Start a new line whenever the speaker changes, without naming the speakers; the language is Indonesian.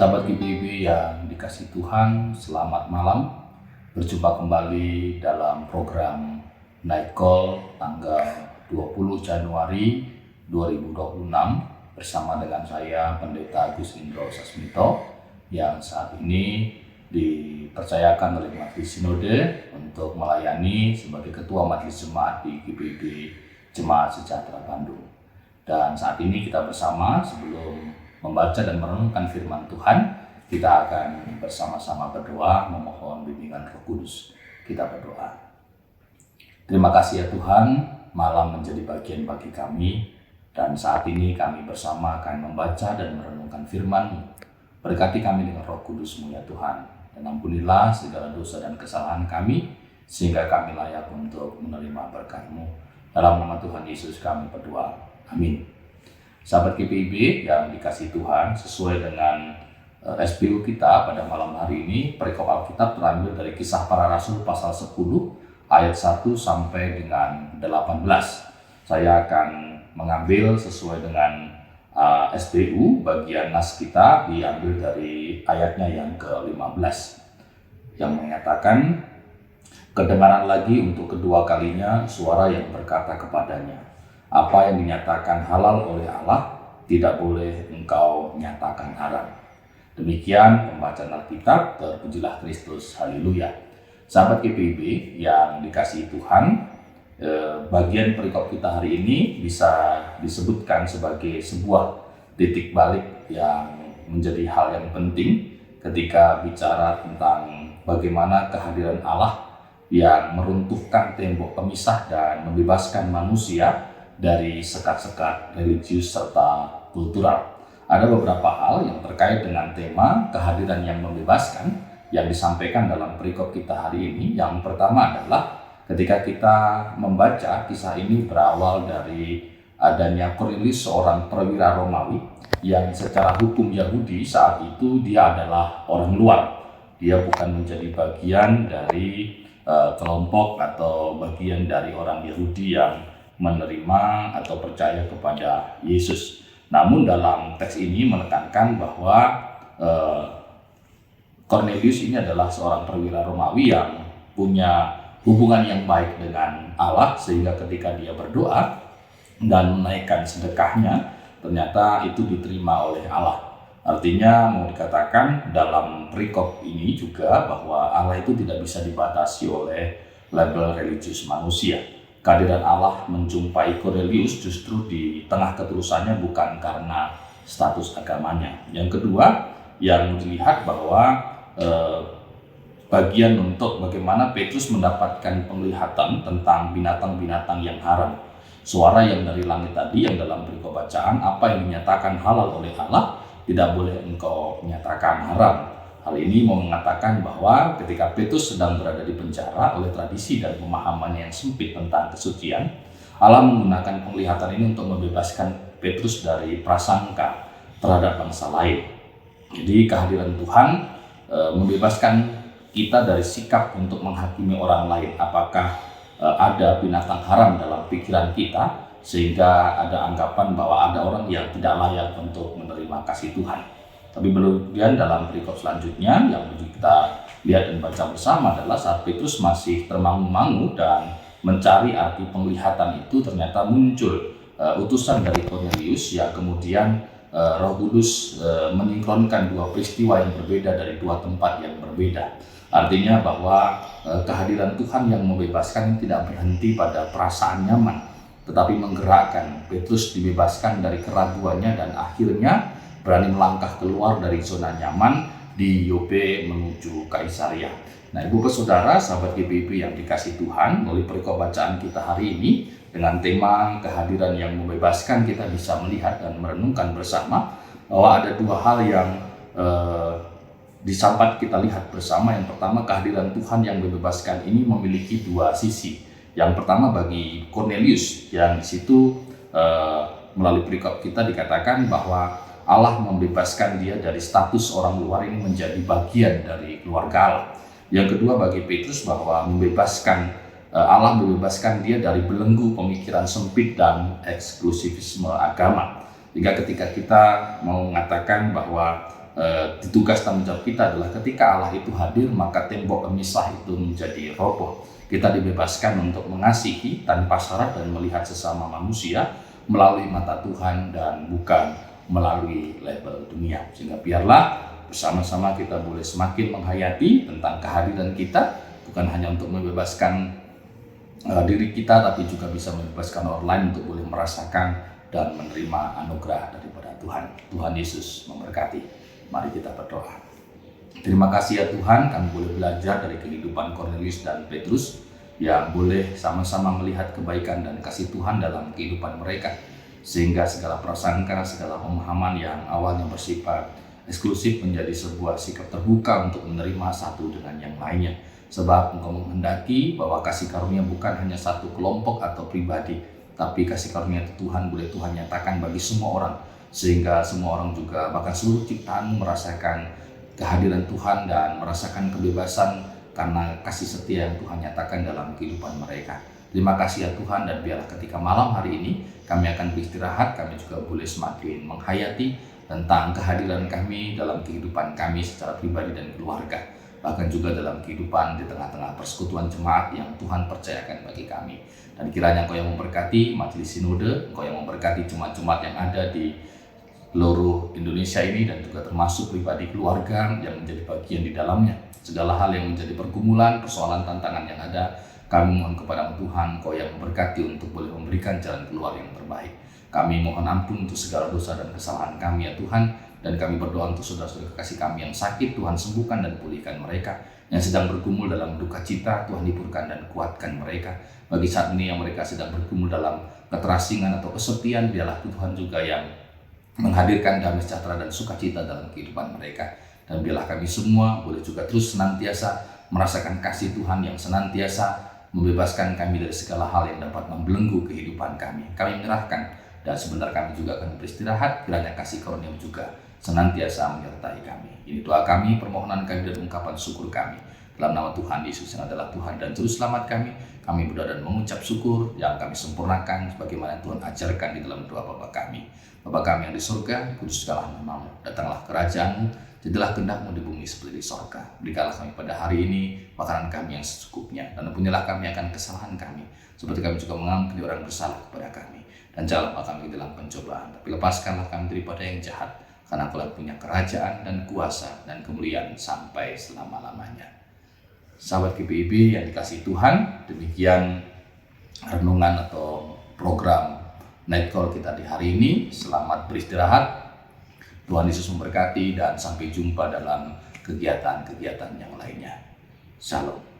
Sahabat GPIB yang dikasih Tuhan, selamat malam. Berjumpa kembali dalam program Night Call tanggal 20 Januari 2026 bersama dengan saya Pendeta Agus Indro Sasmito yang saat ini dipercayakan oleh Majelis Sinode untuk melayani sebagai Ketua Majelis Jemaat di GPIB Jemaat Sejahtera Bandung. Dan saat ini kita bersama sebelum membaca dan merenungkan firman Tuhan, kita akan bersama-sama berdoa memohon bimbingan Roh Kudus. Kita berdoa. Terima kasih ya Tuhan, malam menjadi bagian bagi kami dan saat ini kami bersama akan membaca dan merenungkan firman-Mu. Berkati kami dengan Roh Kudus-Mu ya Tuhan, dan ampunilah segala dosa dan kesalahan kami sehingga kami layak untuk menerima berkat-Mu. Dalam nama Tuhan Yesus kami berdoa. Amin. Sahabat GPIB yang dikasih Tuhan, sesuai dengan SPU kita pada malam hari ini, perikop Alkitab terambil dari Kisah Para Rasul pasal 10 ayat 1 sampai dengan 18. Saya akan mengambil sesuai dengan SPU, bagian nas kita diambil dari ayatnya yang ke-15 yang mengatakan, "Kedengaran lagi untuk kedua kalinya suara yang berkata kepadanya, apa yang dinyatakan halal oleh Allah, tidak boleh engkau nyatakan haram." Demikian pembacaan Alkitab, terpujilah Kristus, haleluya. Sahabat GPIB yang dikasihi Tuhan, bagian perikop kita hari ini bisa disebutkan sebagai sebuah titik balik yang menjadi hal yang penting ketika bicara tentang bagaimana kehadiran Allah yang meruntuhkan tembok pemisah dan membebaskan manusia dari sekat-sekat religius serta kultural. Ada beberapa hal yang terkait dengan tema kehadiran yang membebaskan yang disampaikan dalam perikop kita hari ini. Yang pertama adalah ketika kita membaca kisah ini berawal dari adanya Kornelius, seorang perwira Romawi yang secara hukum Yahudi saat itu dia adalah orang luar. Dia bukan menjadi bagian dari kelompok atau bagian dari orang Yahudi yang menerima atau percaya kepada Yesus. Namun dalam teks ini menekankan bahwa Kornelius ini adalah seorang perwira Romawi yang punya hubungan yang baik dengan Allah, sehingga ketika dia berdoa dan menaikkan sedekahnya, ternyata itu diterima oleh Allah. Artinya mau dikatakan dalam perikop ini juga bahwa Allah itu tidak bisa dibatasi oleh label religius manusia. Kehadiran Allah menjumpai Kornelius justru di tengah ketulusannya, bukan karena status agamanya. Yang kedua yang dilihat bahwa bagian untuk bagaimana Petrus mendapatkan penglihatan tentang binatang-binatang yang haram. Suara yang dari langit tadi yang dalam perikop bacaan, apa yang dinyatakan halal oleh Allah, tidak boleh engkau nyatakan haram. Hal ini mau mengatakan bahwa ketika Petrus sedang berada di penjara oleh tradisi dan pemahaman yang sempit tentang kesucian, Allah menggunakan penglihatan ini untuk membebaskan Petrus dari prasangka terhadap bangsa lain. Jadi kehadiran Tuhan membebaskan kita dari sikap untuk menghakimi orang lain. Apakah ada binatang haram dalam pikiran kita sehingga ada anggapan bahwa ada orang yang tidak layak untuk menerima kasih Tuhan. Tapi kemudian dalam perikop selanjutnya yang kita lihat dan baca bersama adalah saat Petrus masih termangu-mangu dan mencari arti penglihatan itu, ternyata muncul utusan dari Kornelius yang kemudian Roh Kudus menyingkronkan dua peristiwa yang berbeda dari dua tempat yang berbeda. Artinya bahwa kehadiran Tuhan yang membebaskan tidak berhenti pada perasaan nyaman, tetapi menggerakkan Petrus dibebaskan dari keraguannya dan akhirnya berani melangkah keluar dari zona nyaman di Yope menuju Kaisaria. Nah, Ibu Saudara, sahabat GPIB yang dikasih Tuhan, melalui perikop bacaan kita hari ini dengan tema kehadiran yang membebaskan, kita bisa melihat dan merenungkan bersama bahwa ada dua hal yang disambat kita lihat bersama. Yang pertama, kehadiran Tuhan yang membebaskan ini memiliki dua sisi. Yang pertama bagi Kornelius yang di situ melalui perikop kita dikatakan bahwa Allah membebaskan dia dari status orang luar ini menjadi bagian dari keluarga Allah. Yang kedua bagi Petrus bahwa Allah membebaskan dia dari belenggu pemikiran sempit dan eksklusivisme agama. Sehingga ketika kita mau mengatakan bahwa tugas tanggung jawab kita adalah ketika Allah itu hadir, maka tembok pemisah itu menjadi roboh. Kita dibebaskan untuk mengasihi tanpa syarat dan melihat sesama manusia melalui mata Tuhan dan bukan melalui label dunia. Sehingga biarlah bersama-sama kita boleh semakin menghayati tentang kehadiran kita, bukan hanya untuk membebaskan diri kita, tapi juga bisa membebaskan orang lain untuk boleh merasakan dan menerima anugerah daripada Tuhan. Tuhan Yesus memberkati. Mari kita berdoa. Terima kasih ya Tuhan, kami boleh belajar dari kehidupan Cornelius dan Petrus yang boleh sama-sama melihat kebaikan dan kasih Tuhan dalam kehidupan mereka, sehingga segala prasangka, segala pemahaman yang awalnya bersifat eksklusif menjadi sebuah sikap terbuka untuk menerima satu dengan yang lainnya. Sebab Engkau menghendaki bahwa kasih karunia bukan hanya satu kelompok atau pribadi, tapi kasih karunia Tuhan boleh Tuhan nyatakan bagi semua orang, sehingga semua orang juga bahkan seluruh ciptaan merasakan kehadiran Tuhan dan merasakan kebebasan karena kasih setia yang Tuhan nyatakan dalam kehidupan mereka. Terima kasih ya Tuhan, dan biarlah ketika malam hari ini kami akan beristirahat, kami juga boleh semakin menghayati tentang kehadiran kami dalam kehidupan kami secara pribadi dan keluarga, bahkan juga dalam kehidupan di tengah-tengah persekutuan jemaat yang Tuhan percayakan bagi kami. Dan kiranya Engkau yang memberkati majelis sinode, Engkau yang memberkati jemaat-jemaat yang ada di seluruh Indonesia ini, dan juga termasuk pribadi keluarga yang menjadi bagian di dalamnya. Segala hal yang menjadi pergumulan, persoalan, tantangan yang ada, kami mohon kepada Tuhan, Engkau yang memberkati untuk boleh memberikan jalan keluar yang terbaik. Kami mohon ampun untuk segala dosa dan kesalahan kami ya Tuhan, dan kami berdoa untuk saudara-saudara kekasih kami yang sakit, Tuhan sembuhkan dan pulihkan mereka. Yang sedang bergumul dalam duka cita, Tuhan hiburkan dan kuatkan mereka. Bagi saat ini yang mereka sedang bergumul dalam keterasingan atau kesepian, biarlah Tuhan juga yang menghadirkan damai sejahtera dan sukacita dalam kehidupan mereka. Dan biarlah kami semua boleh juga terus senantiasa merasakan kasih Tuhan yang senantiasa membebaskan kami dari segala hal yang dapat membelenggu kehidupan kami. Kami menyerahkan, dan sebentar kami juga akan beristirahat, kiranya kasih karunia juga senantiasa menyertai kami. Ini doa kami, permohonan kami, dan ungkapan syukur kami. Dalam nama Tuhan Yesus yang adalah Tuhan dan Juru Selamat kami berdoa dan mengucap syukur yang kami sempurnakan sebagaimana Tuhan ajarkan di dalam doa Bapa kami. Bapa kami yang di surga, kuduskanlah namamu, datanglah kerajaan-Mu, jadilah kehendak-Mu di bumi seperti di sorga. Berikanlah kami pada hari ini makanan kami yang secukupnya, dan ampunilah kami akan kesalahan kami, seperti kami juga mengampuni orang bersalah kepada kami. Dan janganlah kami dalam pencobaan, tapi lepaskanlah kami daripada yang jahat, karena Engkau punya kerajaan dan kuasa dan kemuliaan sampai selama-lamanya. Sahabat GPIB yang dikasihi Tuhan, demikian renungan atau program Night Call kita di hari ini. Selamat beristirahat, Tuhan Yesus memberkati, dan sampai jumpa dalam kegiatan-kegiatan yang lainnya. Shalom.